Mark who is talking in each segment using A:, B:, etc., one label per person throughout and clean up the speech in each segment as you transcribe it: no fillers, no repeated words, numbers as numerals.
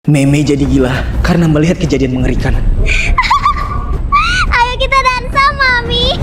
A: Meme jadi gila karena melihat kejadian mengerikan.
B: Ayo kita dansa, Mami.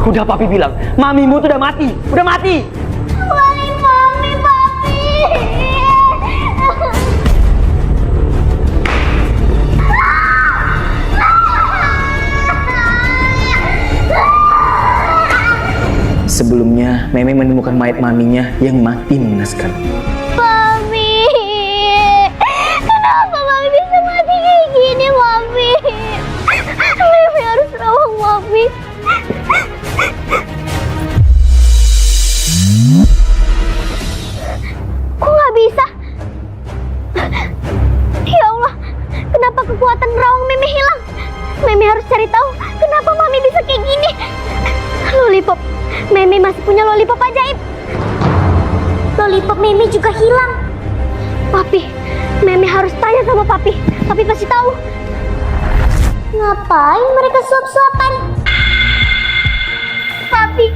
C: Udah papi bilang, mamimu tuh udah mati. Udah mati.
B: Balik Mami, Papi.
A: Sebelumnya, Meme menemukan mayat maminya yang mati mengenaskan.
B: Mami, kenapa Mami bisa mati kayak gini, Mami? Mami harus rawang, Mami. Kok nggak bisa? Ya Allah, kenapa kekuatan rawang Mimi hilang? Mimi harus cari tahu kenapa Mami bisa kayak gini. Lollipop, Mimi masih punya lollipop ajaib. Lollipop Mimi juga hilang. Papi, Mimi harus tanya sama Papi. Papi pasti tahu. Ngapain mereka suap-suapan? Papi,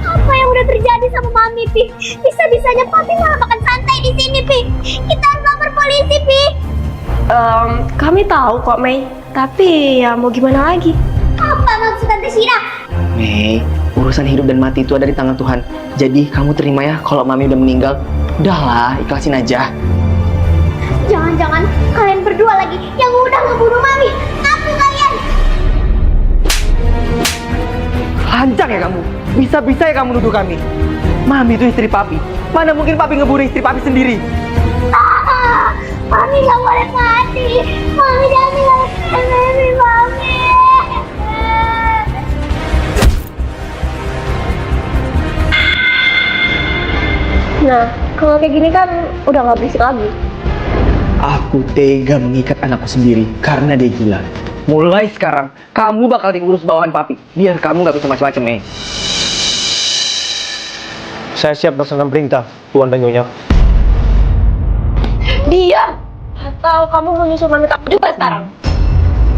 B: apa yang udah terjadi sama Mami, Pi? Bisa-bisanya Papi malah makan santai di sini, Pi. Kita harus lapor polisi, Pi.
D: Kami tahu kok, Mei. Tapi ya mau gimana lagi?
B: Apa maksud Tante Shira?
A: Mei, urusan hidup dan mati itu ada di tangan Tuhan. Jadi kamu terima ya kalau mami udah meninggal. Udahlah, ikhlasin aja.
B: Jangan-jangan kalian berdua lagi yang udah ngebunuh Mami. Ngaku kalian?
C: Lancang ya kamu. Bisa-bisa ya kamu nuduh kami. Mami itu istri papi. Mana mungkin papi ngebunuh istri papi sendiri?
B: Ah, Mami gak boleh mati. Mami jangan tinggalkan Mami, Mami.
D: Nah, kalau kayak gini kan udah nggak berisik lagi.
A: Aku tega mengikat anakku sendiri karena dia gila.
C: Mulai sekarang, kamu bakal diurus bawahan papi. Biar kamu nggak bisa macam-macam, Mei.
E: Saya siap melaksanakan perintah, Tuan Banyunya.
D: Diam! Atau kamu mau nyusul Mami kamu juga sekarang?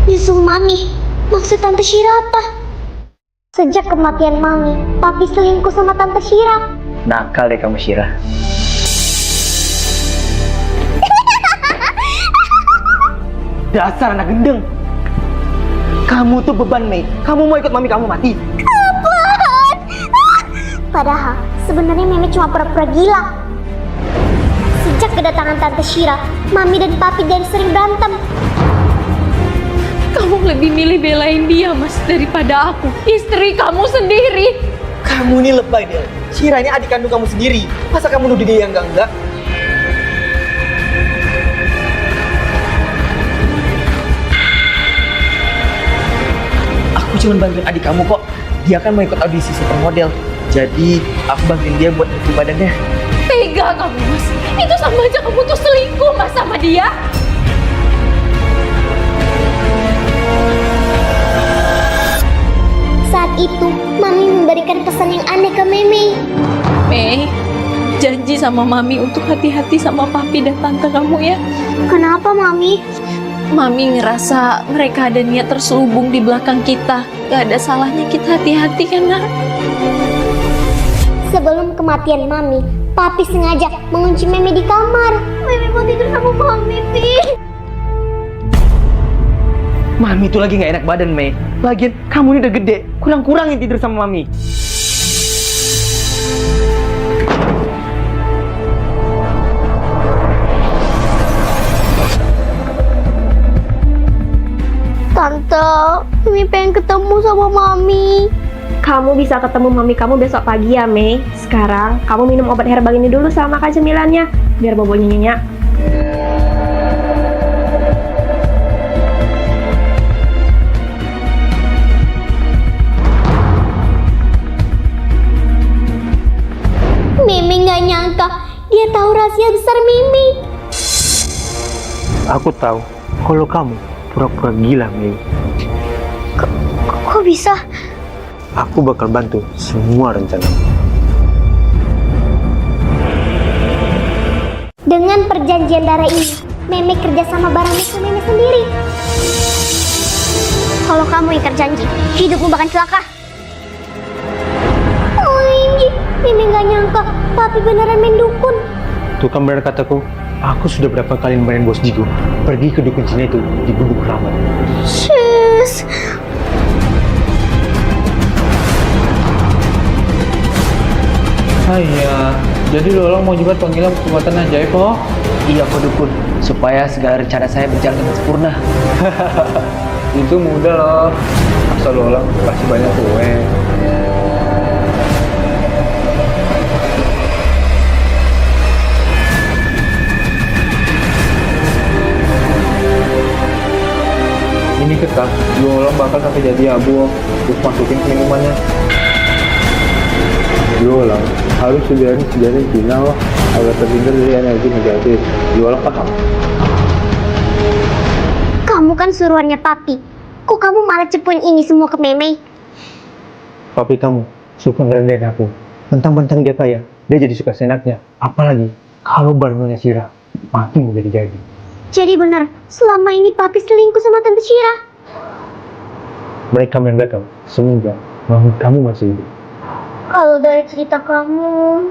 B: Nyusul Mami? Maksud Tante Shira apa? Sejak kematian Mami, Papi selingkuh sama Tante Shira.
A: Nakal deh kamu, Shira.
C: Dasar anak gendeng. Kamu tuh beban, Mei. Kamu mau ikut mami kamu mati.
B: Apaan? Padahal sebenarnya Mimi cuma pura-pura gila. Sejak kedatangan Tante Shira, Mami dan Papi dari sering berantem.
F: Kamu lebih milih belain dia, Mas, daripada aku, istri kamu sendiri.
A: Kamu ini lebay, Del. Shira ini adik kandung kamu sendiri. Masa kamu nuduh dia yang enggak-enggak? Aku cuma bantuin adik kamu kok. Dia kan mau ikut audisi supermodel. Jadi aku bantuin dia buat bentuk badannya.
F: Tega kamu, Mas. Itu sama aja kamu tuh selingkuh, Mas, sama dia.
B: Saat itu, Mami memberikan pesan yang aneh ke Mimi.
F: Mei, janji sama Mami untuk hati-hati sama Papi dan Tante kamu ya.
B: Kenapa, Mami?
F: Mami ngerasa mereka ada niat terselubung di belakang kita. Gak ada salahnya kita hati-hati kan, Nak?
B: Sebelum kematian Mami, Papi sengaja mengunci Mimi di kamar. Mimi mau tidur sama Mami, Pi.
C: Mami tuh lagi nggak enak badan, Mei. Lagian kamu ini udah gede. Kurang-kurangin tidur sama mami.
B: Tante, Mimi pengen ketemu sama Mami.
D: Kamu bisa ketemu Mami kamu besok pagi ya, Mei. Sekarang kamu minum obat herbal ini dulu sama makan cemilannya, biar bobonya nyenyak.
B: Mimi nggak nyangka dia tahu rahasia besar Mimi.
E: Aku tahu kalau kamu pura-pura gila, Mei.
B: Kok bisa?
E: Aku bakal bantu semua rencana.
B: Dengan perjanjian darah ini, Mimi kerja sama bareng musuh Mimi sendiri. Kalau kamu ingkar janji, hidupmu bakal celaka. Oh, ini Mimi nggak nyangka Papi beneran main dukun.
E: Tuh kan benar kataku, aku sudah berapa kali nemenin bos Jigo pergi ke dukun Cina itu di Gubuk Keramat.
B: Shush.
G: Iya, jadi Lolong mau juga panggilan kekuatan ajaib kok.
A: Iya kok dukun, supaya segala rencana saya berjalan dengan sempurna.
G: Itu mudah loh. Asal Lolong kasih banyak kue. Ini ketat, Lolong bakal sampai jadi abu. Terus masukin ke minumannya. Lolong harus sejarah Cina loh, agar terhindar dari energi negatif. Lolong paham?
B: Kamu kan suruhannya papi. Kok kamu malah cepuin ini semua ke Meme?
E: Papi kamu suka ngerendahin aku. Mentang-mentang dia kaya, dia jadi suka senaknya. Apalagi kalau barangnya Shira makin jadi.
B: Jadi benar, selama ini papi selingkuh sama Tante Shira.
E: Mereka yang gak tahu semenjak bahwa kamu masih hidup.
B: Kalau dari cerita kamu,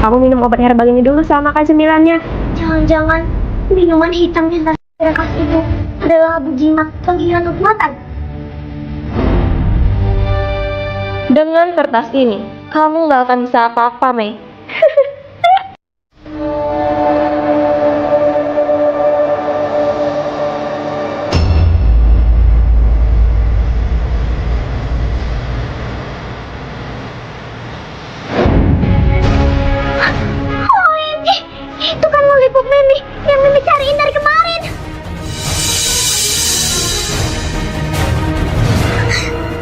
D: Kamu minum obat herbal ini dulu sama makan cemilannya.
B: jangan-jangan minuman hitam yang Tante Shira kasih itu adalah abu jimat penghilang kekuatan.
D: Dengan kertas ini, kamu nggak akan bisa apa-apa, Mei.
B: Itu kan lollipop Meme yang Meme cariin dari kemarin.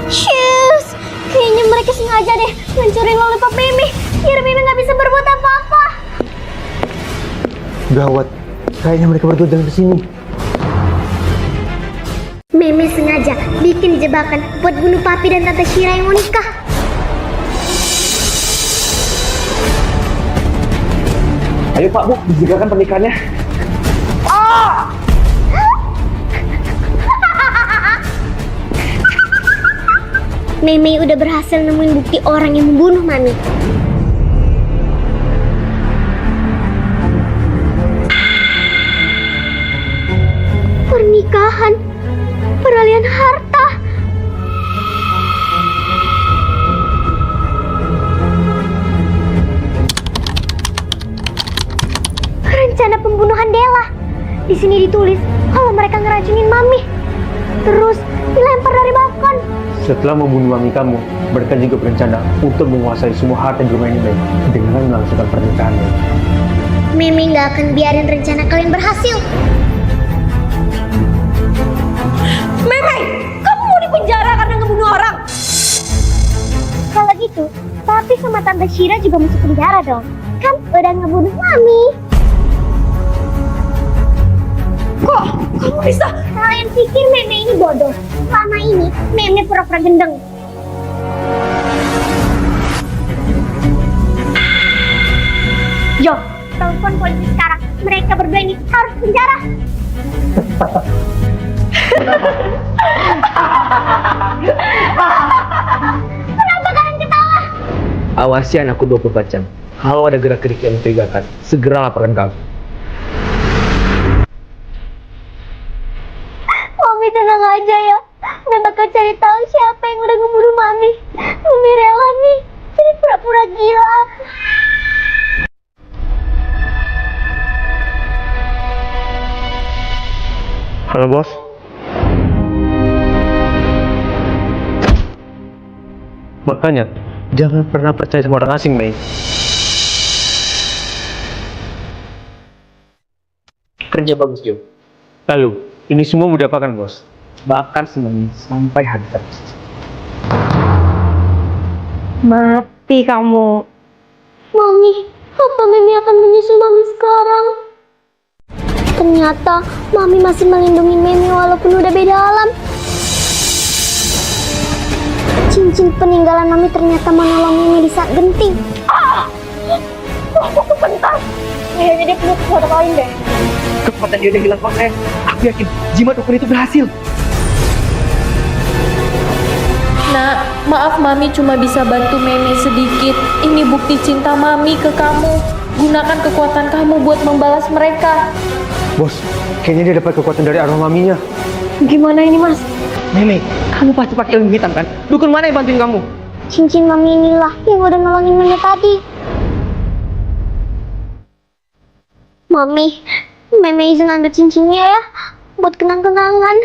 B: Shush, kayaknya mereka sengaja deh mencuri lollipop Meme biar Meme nggak bisa berbuat apa-apa.
E: Gawat, kayaknya mereka berdua dalam kesini.
B: Meme sengaja bikin jebakan buat bunuh Papi dan Tante Shira yang mau nikah.
C: Ayo Pak Bu, disegerakan pernikahannya.
B: Meme udah berhasil nemuin bukti orang yang membunuh Mami. Pernikahan, peralihan harta. Rencana pembunuhan Della. Di sini ditulis kalau mereka ngeracunin Mami. Terus dilempar dari balkon.
E: Setelah membunuh mami kamu, mereka juga berencana untuk menguasai semua harta di rumah ini, Mei, dengan melangsungkan pernikahan.
B: Meme nggak akan biarin rencana kalian berhasil.
F: Meme, kamu mau dipenjara karena ngebunuh orang?
B: Kalau gitu, Papi sama Tante Shira juga masuk penjara dong. Kan udah ngebunuh Mami.
F: Kok kamu bisa?
B: Kalian pikir Meme ini bodoh? Selama ini, Meme pura-pura gendeng. Yo, telepon polisi sekarang. Mereka berdua ini harus penjara. Kenapa kalian ketawa?
C: Awasi anakku 24 jam. Kalau ada gerak-gerik yang mencurigakan, segera laporkan kami.
B: Mami tenang aja ya. Mami bakal cari tahu siapa yang udah ngebunuh Mami. Mami rela nih jadi pura-pura gila.
E: Halo bos. Makanya, jangan pernah percaya sama orang asing, Mei.
C: Kerja bagus, Jo.
E: Lalu, ini semua mau diapakan, bos?
C: Bahkan semuanya sampai hadap.
D: Mati kamu.
B: Mami, apa Mimi akan menyusul Mami sekarang? Ternyata Mami masih melindungi Mimi walaupun udah beda alam. Cincin peninggalan Mami ternyata menolong Mimi di saat genting.
D: Aku bentar. Kayaknya dia punya kekuatan lain deh.
C: Kekuatan dia udah hilang kok, sayang. Aku yakin jimat dukun itu berhasil.
F: Nak, maaf Mami cuma bisa bantu Meme sedikit. Ini bukti cinta Mami ke kamu. Gunakan kekuatan kamu buat membalas mereka.
E: Bos, kayaknya dia dapat kekuatan dari arwah maminya.
D: Gimana ini, Mas?
C: Meme, kamu pasti pakai ilmu hitam kan? Dukun mana yang bantuin kamu?
B: Cincin mami inilah yang udah nolongin Meme tadi. Mami, Meme izin ambil cincinnya ya, buat kenang-kenangan.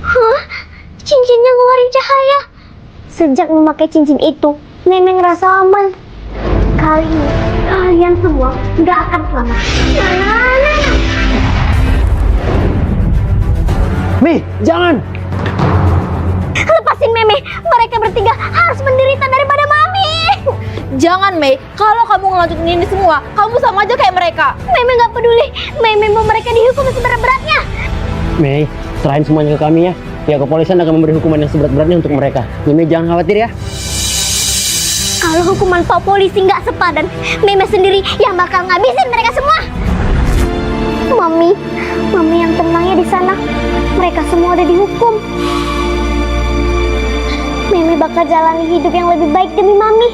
B: Hah? Cincinnya ngeluarin cahaya. Sejak memakai cincin itu, Meme ngerasa aman. Kali ini, kalian semua nggak akan selamat.
C: Mi, jangan!
B: Lepasin Meme, mereka bertiga harus menderita daripada Mami.
F: Jangan, Mei. Kalau kamu ngelanjutin ini semua, kamu sama aja kayak mereka.
B: Meme nggak peduli, Meme mau mereka dihukum seberat-beratnya.
H: Mei, serahin semuanya ke kami ya. Pihak kepolisian akan memberi hukuman yang seberat-beratnya untuk mereka. Mei, jangan khawatir ya.
B: Kalau hukuman Pak Polisi nggak sepadan, Meme sendiri yang bakal ngabisin mereka semua. Mami yang tenang ya di sana. Mereka semua udah dihukum. Meme bakal jalani hidup yang lebih baik demi Mami.